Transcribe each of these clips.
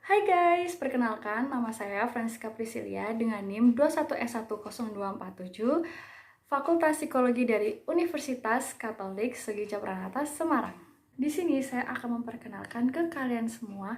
Hai guys, perkenalkan nama saya Francisca Priscilia dengan NIM 21S10247 Fakultas Psikologi dari Universitas Katolik Segi Pranata Semarang. Di sini saya akan memperkenalkan ke kalian semua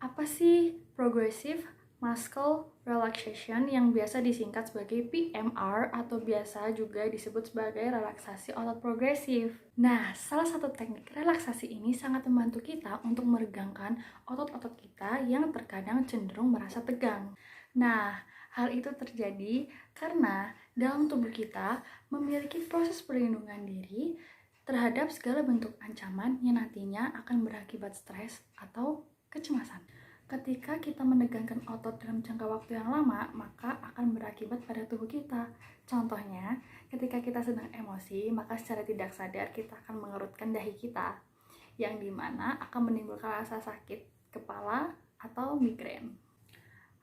apa sih Progressive Muscle Relaxation yang biasa disingkat sebagai PMR atau biasa juga disebut sebagai relaksasi otot progresif. Nah, salah satu teknik relaksasi ini sangat membantu kita untuk meregangkan otot-otot kita yang terkadang cenderung merasa tegang. Nah, hal itu terjadi karena dalam tubuh kita memiliki proses perlindungan diri terhadap segala bentuk ancaman yang nantinya akan berakibat stres atau kecemasan. Ketika kita menegangkan otot dalam jangka waktu yang lama, maka akan berakibat pada tubuh kita. Contohnya, ketika kita sedang emosi, maka secara tidak sadar kita akan mengerutkan dahi kita, yang dimana akan menimbulkan rasa sakit kepala atau migrain.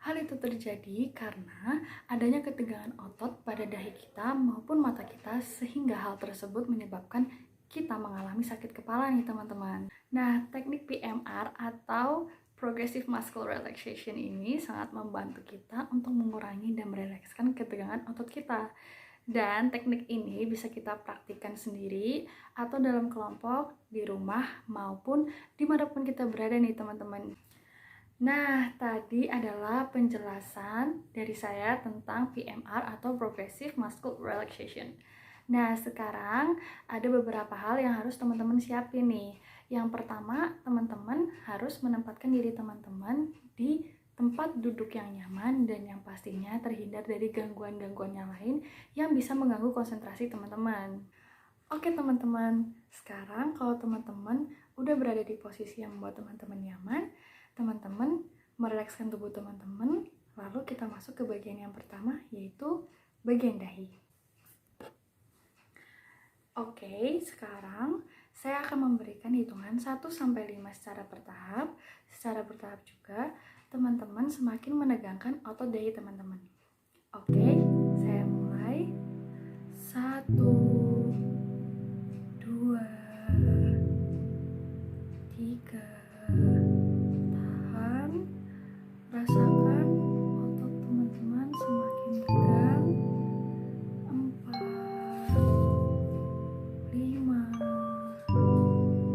Hal itu terjadi karena adanya ketegangan otot pada dahi kita maupun mata kita, sehingga hal tersebut menyebabkan kita mengalami sakit kepala nih teman-teman. Nah, teknik PMR atau Progressive Muscle Relaxation ini sangat membantu kita untuk mengurangi dan merelakskan ketegangan otot kita. Dan teknik ini bisa kita praktikkan sendiri atau dalam kelompok, di rumah, maupun dimanapun kita berada nih teman-teman. Nah, tadi adalah penjelasan dari saya tentang PMR atau Progressive Muscle Relaxation. Nah, sekarang ada beberapa hal yang harus teman-teman siapin nih. Yang pertama, teman-teman harus menempatkan diri teman-teman di tempat duduk yang nyaman dan yang pastinya terhindar dari gangguan-gangguan yang lain yang bisa mengganggu konsentrasi teman-teman. Oke teman-teman, sekarang kalau teman-teman udah berada di posisi yang membuat teman-teman nyaman, teman-teman merilekskan tubuh teman-teman, lalu kita masuk ke bagian yang pertama, yaitu bagian dahi. Oke, sekarang saya akan memberikan hitungan 1-5 secara bertahap. Secara bertahap juga, teman-teman semakin menegangkan otot dahi teman-teman. Oke, saya mulai. 1, 2, 3. Tahan. Rasakan otot teman-teman semakin tegang. 4, 5.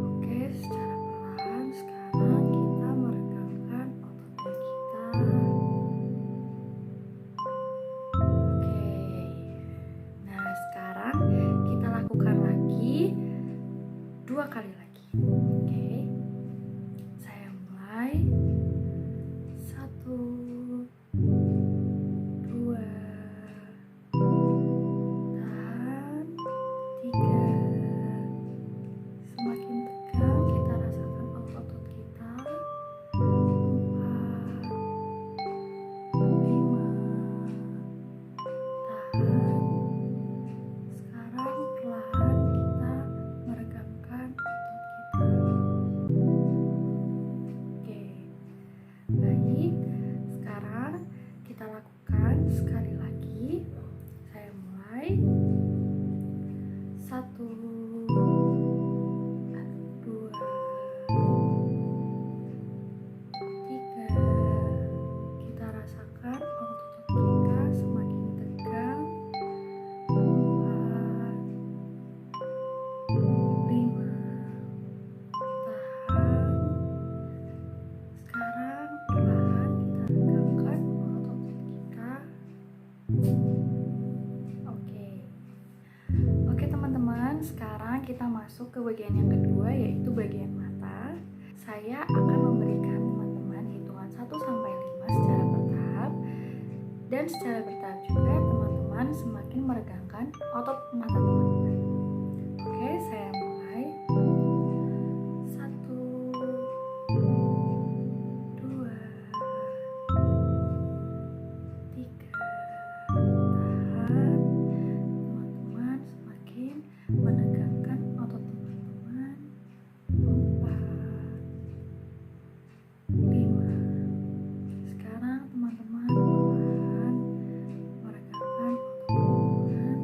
Oke, secara perlahan sekarang kita meregangkan otot kita. Oke. Nah, sekarang kita lakukan lagi 2 kali lagi. Oke. Saya mulai. 1, 2. Tahan. 3. Semakin tegang kita rasakan otot kita. 4, 5. Tahan. Sekarang perlahan kita meregangkan otot kita. Oke, baik. Sekarang kita lakukan sekali lagi. Saya mulai. 1, 2, 3. Kita rasakan otot kita semakin tegang. 4, 5. Tahan. Sekarang perlahan kita regangkan otot kita. Oke teman-teman, sekarang kita masuk ke bagian yang kedua, yaitu bagian mata. Saya akan memberikan teman-teman hitungan 1-5 secara bertahap. Dan secara bertahap juga teman-teman semakin meregangkan otot mata teman-teman. Oke, saya mulai. 1, 2, 3. Tahan. Teman-teman semakin menegangkan otot teman-teman. 4, 5. Sekarang teman-teman perlahan meregangkan otot teman-teman.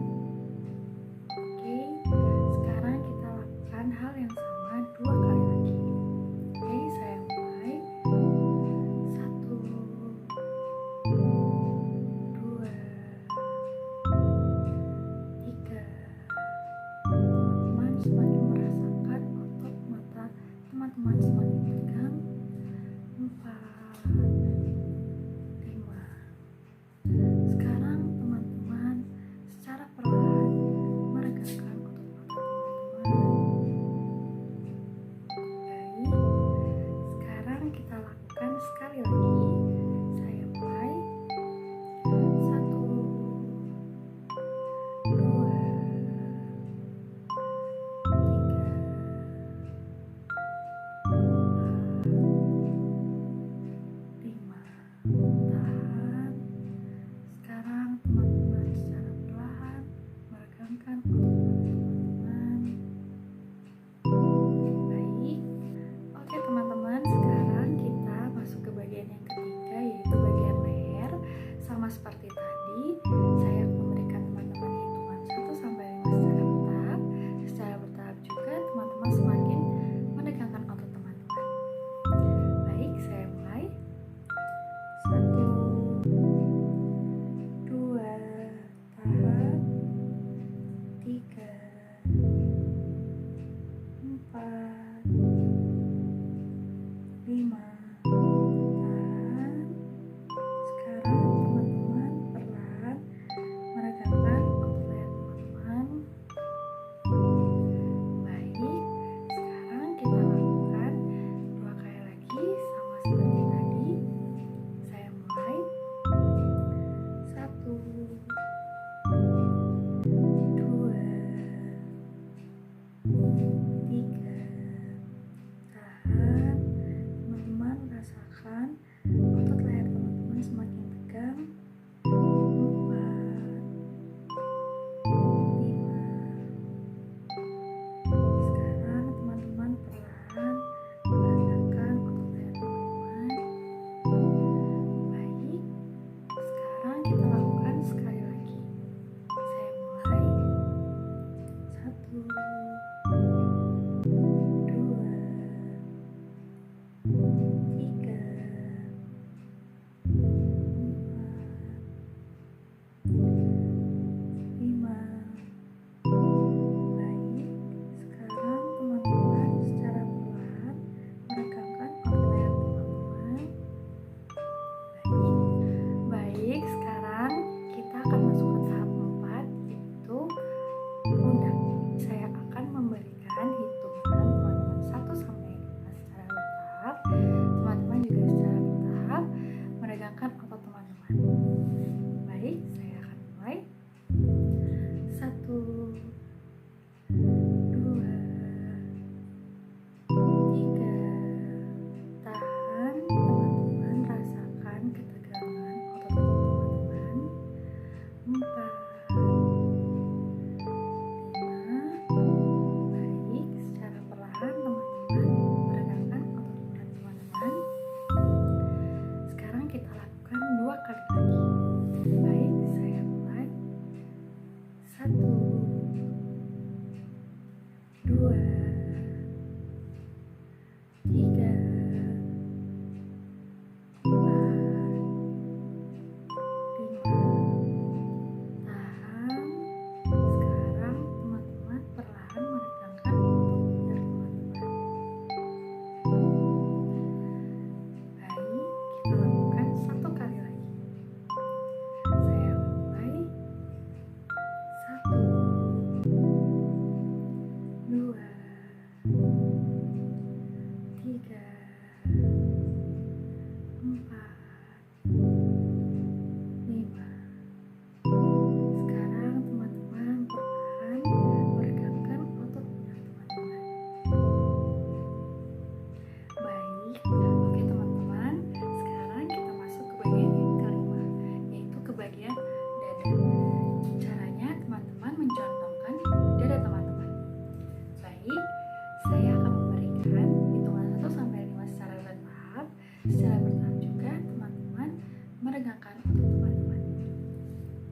meregangkan otot teman-teman.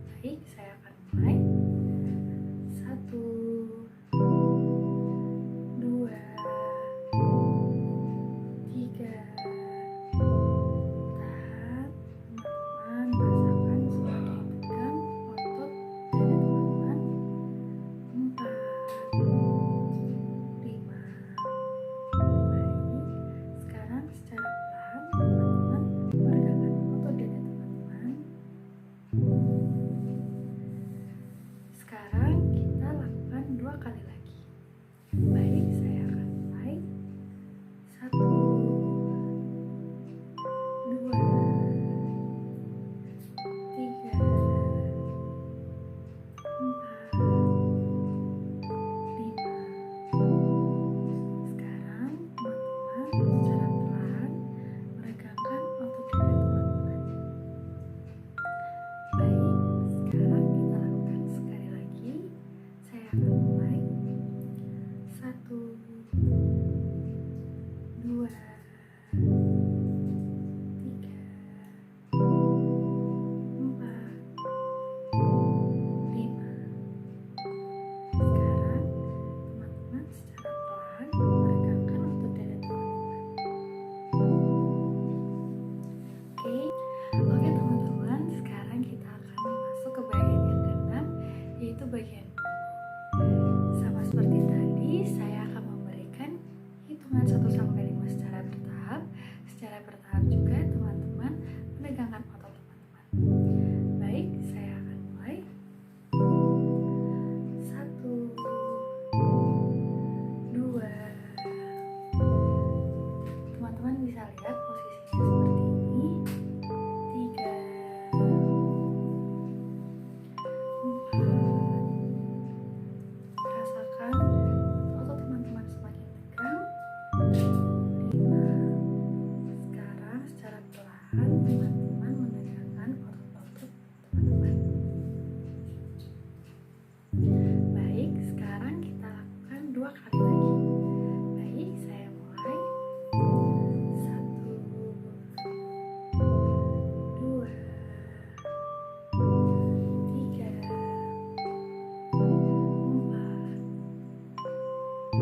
Baik, saya akan mulai. 1, 2, 3. Tahan, teman-teman rasakan semakin tegang otot dada teman-teman. 4, 5. Baik, sekarang secara perlahan teman-teman meregangkan otot dada teman-teman. Sekarang kita lakukan 2 kali lagi. Baik, saya akan mulai. 1, 2, 3, 4, 5. Sekarang teman-teman secara perlahan meregangkan otot dada teman-teman. Baik, sekarang kita lakukan sekali lagi. Saya akan mulai. 1, 2, 3, 4, 5. Sekarang teman-teman secara perlahan meregangkan otot dada teman-teman. Oke teman-teman, sekarang kita akan masuk ke bagian yang keenam, yaitu bagian punggung. Sama seperti tadi, saya akan memberikan hitungan 1-5 secara bertahap. Secara bertahap juga teman-teman menegangkan otot teman-teman. Baik, saya akan mulai. 1, 2. Teman-teman bisa lihat posisinya seperti ini. 3, 4. Rasakan otot teman-teman semakin tegang. 5. Sekarang secara perlahan teman-teman menegangkan otot-otot teman-teman. Baik, sekarang kita lakukan 2 kali lagi. Baik, saya mulai. 1, 2, 3, 4, 5.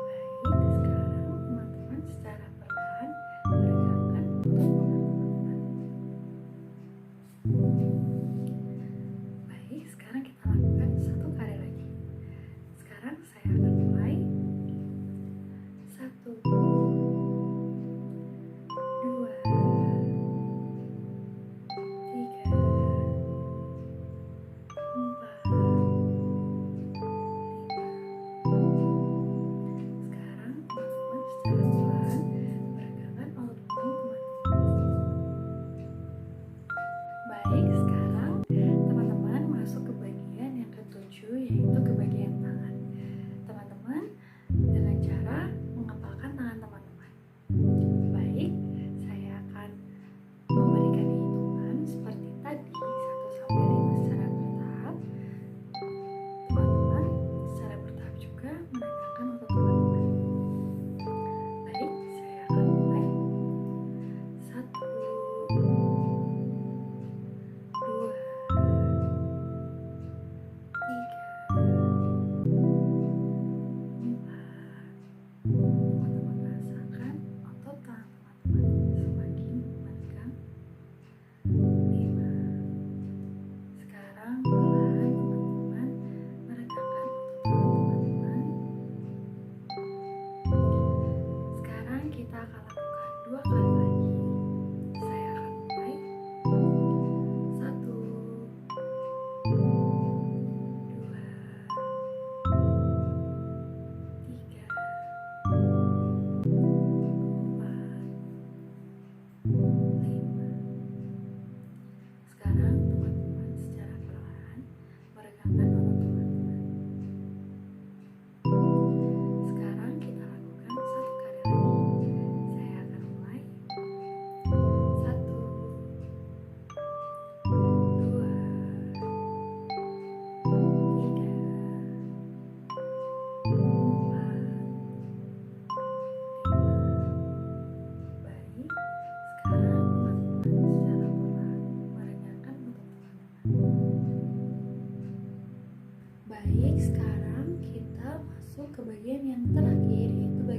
Baik, sekarang teman-teman secara perlahan meregangkan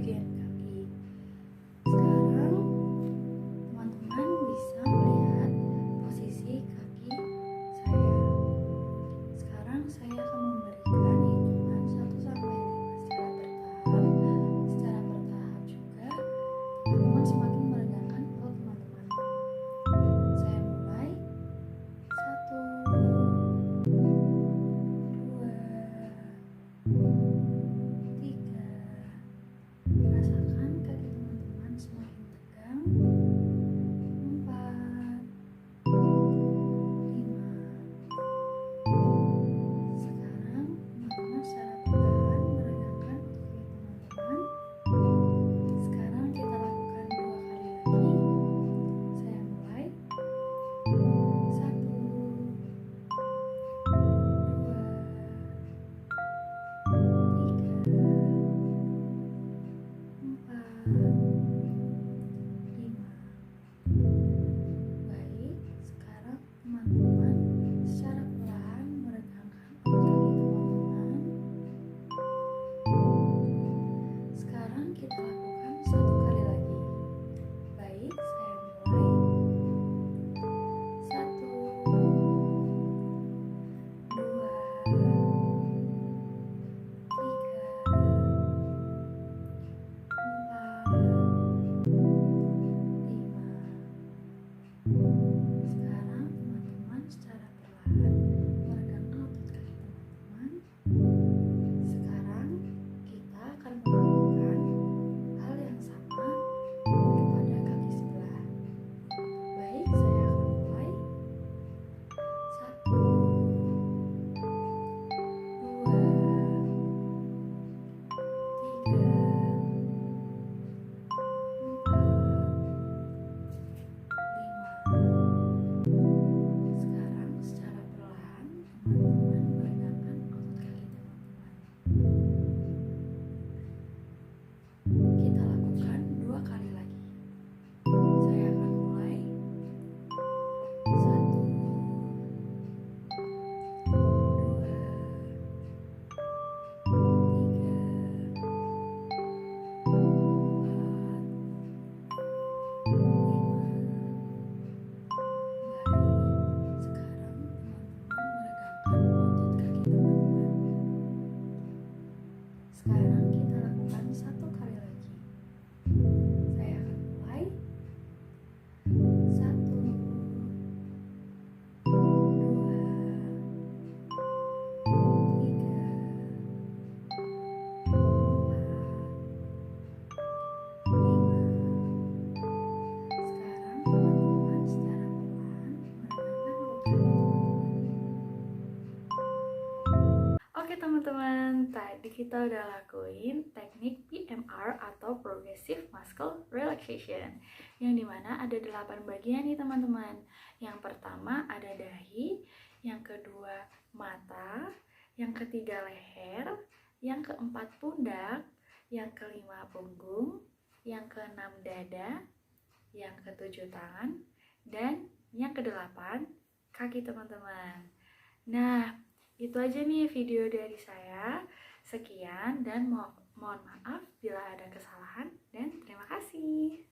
bagian kaki. Sekarang teman-teman bisa melihat posisi kaki saya. Sekarang saya akan memberikan hitungan 1 sampai 5 secara bertahap juga. Teman-teman semakin meregangkan perut teman-teman. Saya mulai 1, 2, 3. Rasakan kaki teman-teman semakin tegang. 4, 5. Sekarang teman-teman secara perlahan meregangkan otot kaki teman-teman. Sekarang kita lakukan 2 kali lagi. Saya mulai 1, 2, 3, 4, 5. Baik, sekarang teman-teman secara perlahan meregangkan otot kaki teman-teman. Sekarang kita lakukan 1 kali lagi. Baik, saya mulai 1, 2, 3, 4, 5. Sekarang teman-teman secara perlahan meregangkan otot kaki teman-teman. Sekarang kita akan melakukan hal yang sama kepada kaki sebelah. Baik, saya akan mulai 1, 2, 3, 4, 5. Sekarang secara perlahan teman-teman meregangkan otot kaki teman-teman. Kita lakukan 2 kali lagi. Saya akan mulai 1, 2, 3, 4, 5. Baik, sekarang teman-teman meregangkan otot kaki teman-teman. Sekarang kita lakukan 1 kali lagi. Saya akan mulai 1, 2, 3, 4, 5. Sekarang teman-teman secara perlahan meregangkan otot kaki teman-teman. Oke teman-teman, tadi kita udah lakuin teknik PMR atau Progressive Muscle Relaxation, yang dimana ada 8 bagian nih teman-teman. Yang pertama ada dahi, yang kedua mata, yang ketiga leher, yang keempat pundak, yang kelima punggung, yang keenam dada, yang ketujuh tangan, dan yang kedelapan kaki teman-teman. Nah, itu aja nih video dari saya. Sekian dan mohon maaf bila ada kesalahan dan terima kasih.